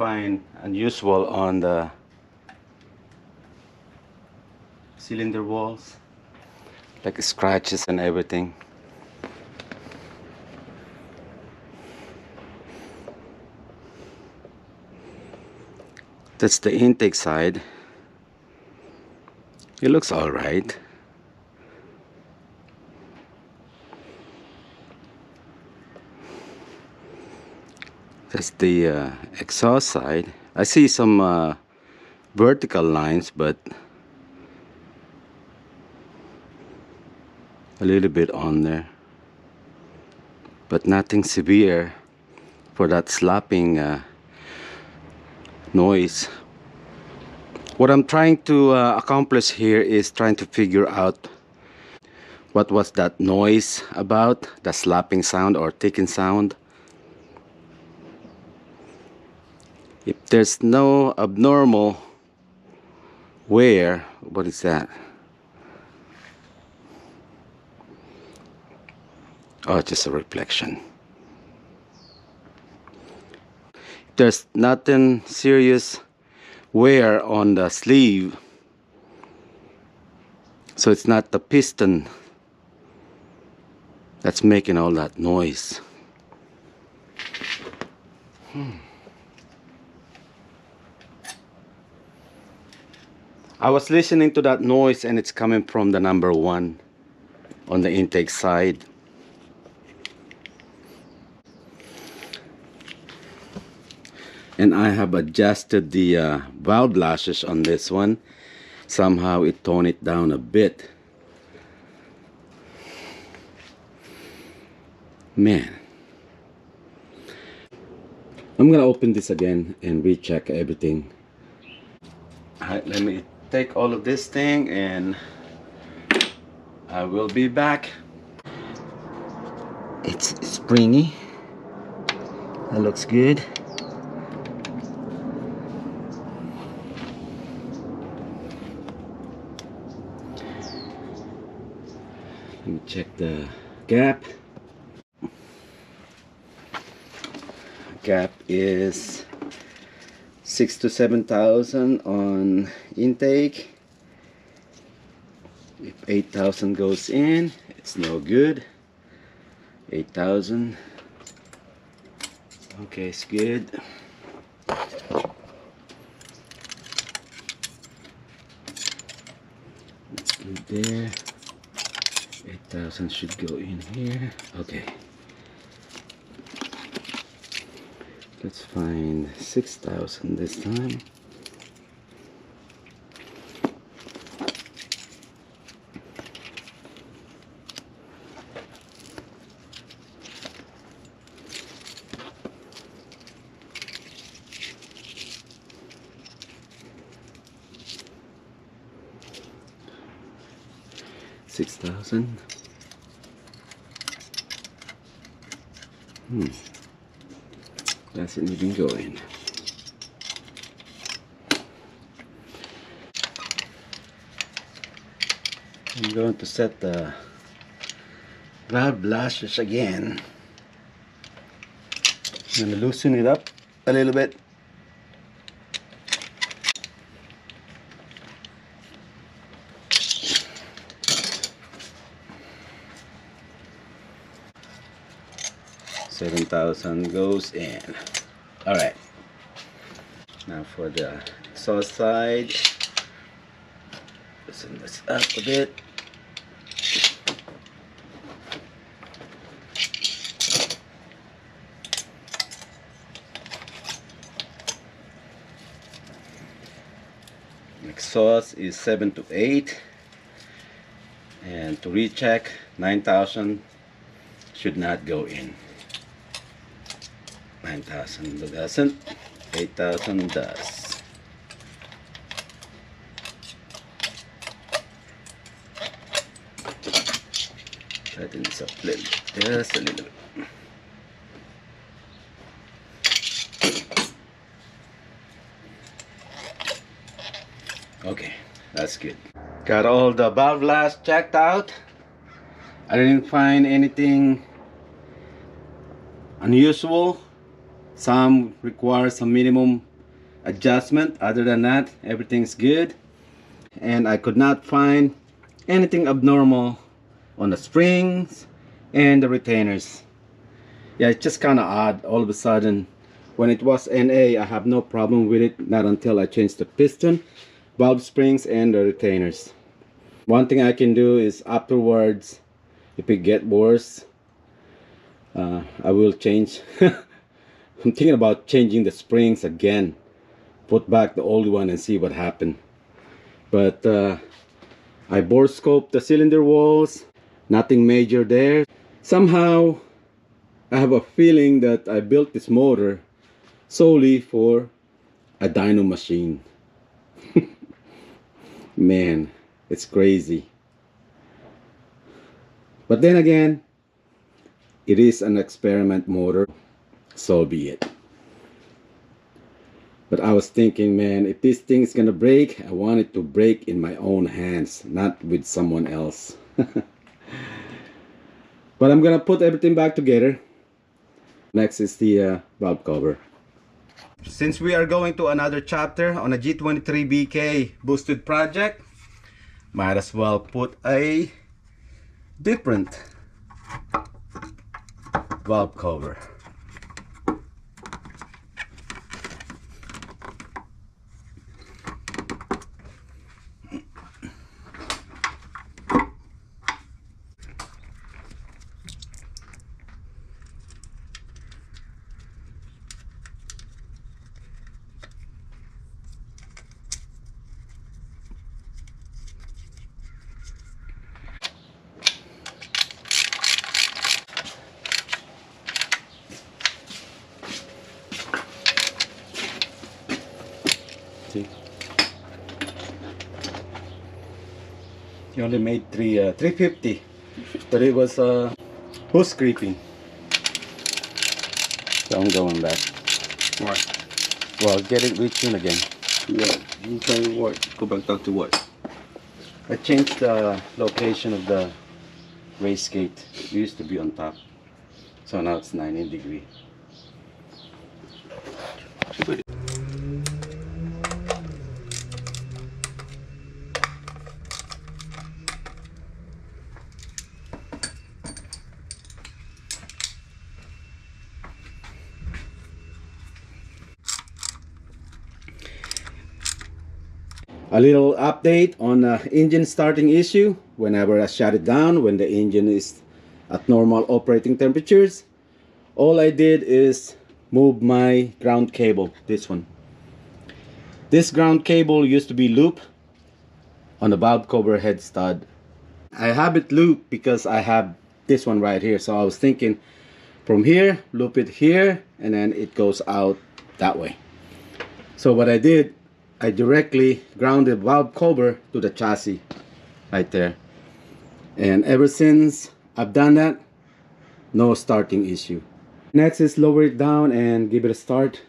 find unusual on the cylinder walls, like scratches and everything. That's the intake side. It looks all right. That's the exhaust side. I see some vertical lines, but a little bit on there, but nothing severe for that slapping noise. What I'm trying to accomplish here is trying to figure out what was that noise about, the slapping sound or ticking sound. If there's no abnormal wear, what is that? Oh, just a reflection. There's nothing serious wear on the sleeve, so it's not the piston that's making all that noise. I was listening to that noise and it's coming from the number 1 on the intake side. And I have adjusted the valve lashes on this one. Somehow it toned it down a bit. Man. I'm gonna open this again and recheck everything. Alright, let me take all of this thing and I will be back. It's springy. That looks good. Let me check the gap. Gap is 6,000 to 7,000 on intake. If 8,000 goes in, it's no good. 8,000. Okay, it's good. It's good there. 8,000 should go in here. Okay. Let's find 6,000 this time. $6,000. Doesn't even go in. I'm going to set the valve lashes again. I'm going to loosen it up a little bit. $7,000 goes in. All right. Now for the exhaust side, loosen this up a bit. Exhaust is 7 to 8, and to recheck, 9,000 should not go in. 9,000 doesn't, 8,000 does. Tighten this up a little, just a little bit. Okay, that's good. Got all the valve lashes checked out. I didn't find anything unusual. Some require some minimum adjustment. Other than that, everything's good. And I could not find anything abnormal on the springs and the retainers. Yeah, it's just kind of odd. All of a sudden, when it was NA, I have no problem with it. Not until I changed the piston, valve springs, and the retainers. One thing I can do is afterwards, if it get worse, I will change. I'm thinking about changing the springs again. Put back the old one and see what happened. But I bore scoped the cylinder walls. Nothing major there. Somehow I have a feeling that I built this motor solely for a dyno machine. Man, it's crazy. But then again, it is an experiment motor, so be it. But I was thinking, man, if this thing is gonna break, I want it to break in my own hands, not with someone else. But I'm gonna put everything back together. Next is the valve cover. Since we are going to another chapter on a G23BK boosted project, might as well put a different valve cover. See? He only made 350, but it was hose creeping. So I'm going back. Why? Well, get it reaching again. Yeah. You tell me what? Go back down to what? I changed the location of the race gate. It used to be on top, so now it's 90 degree. A little update on engine starting issue. Whenever I shut it down, when the engine is at normal operating temperatures, all I did is move my ground cable, this one. This ground cable used to be looped on the valve cover head stud. I have it looped because I have this one right here, so I was thinking from here, loop it here, and then it goes out that way. So what I did, I directly grounded valve cover to the chassis right there, and ever since I've done that, no starting issue. Next is lower it down and give it a start.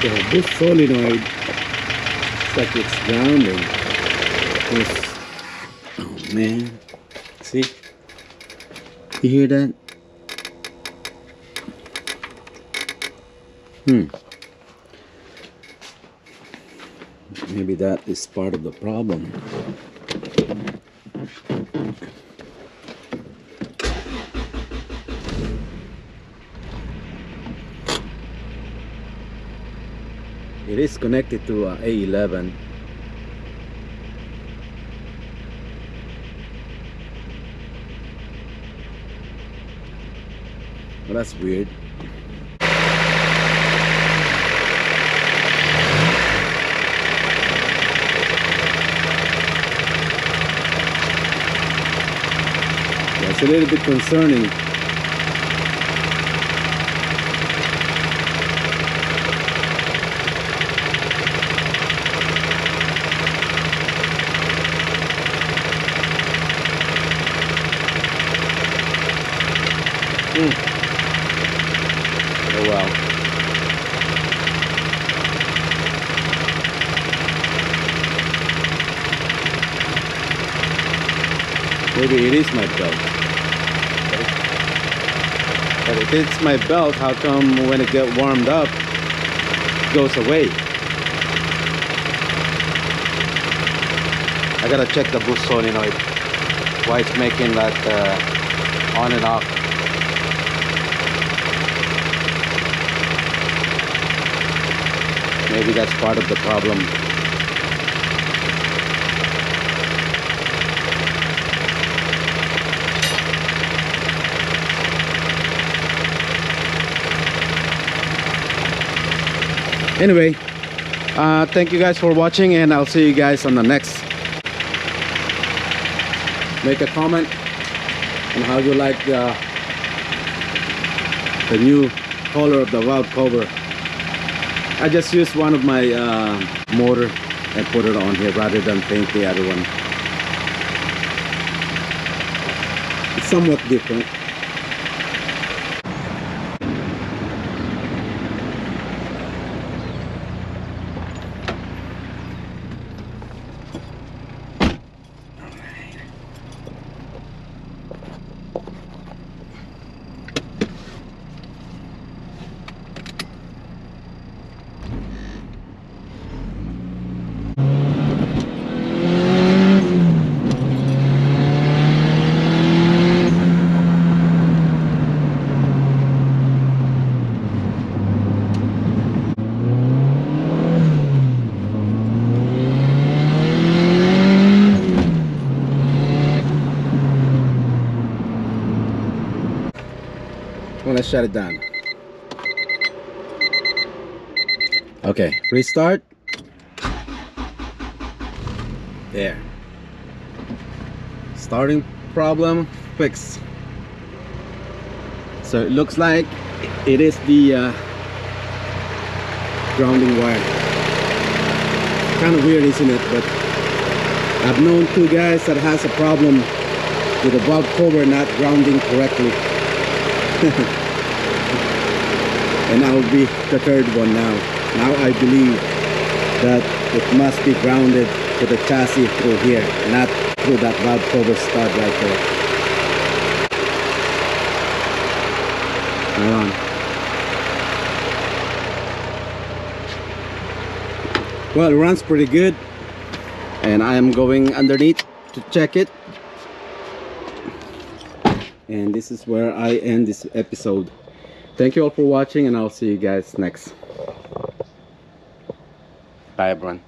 So this solenoid, it's like it's grounding. This, oh man, see? You hear that? Maybe that is part of the problem. It is connected to A11. Well, that's weird. It's a little bit concerning. Oh well. Maybe it is my belt. But if it's my belt, how come when it gets warmed up, it goes away? I gotta check the boost solenoid. Why it's making that on and off. Maybe that's part of the problem. Anyway, thank you guys for watching, and I'll see you guys on the next. Make a comment on how you like the new color of the valve cover. I just used one of my motor and put it on here rather than paint the other one. It's somewhat different. Well, let's shut it down. Okay, restart. There. Starting problem fixed. So it looks like it is the grounding wire. Kind of weird, isn't it? But I've known two guys that has a problem with the valve cover not grounding correctly. And I'll be the third one now. Now I believe that it must be grounded to the chassis through here, not through that valve cover stud right there. Hold on. Well, it runs pretty good, and I am going underneath to check it. And this is where I end this episode. Thank you all for watching, and I'll see you guys next. Bye everyone.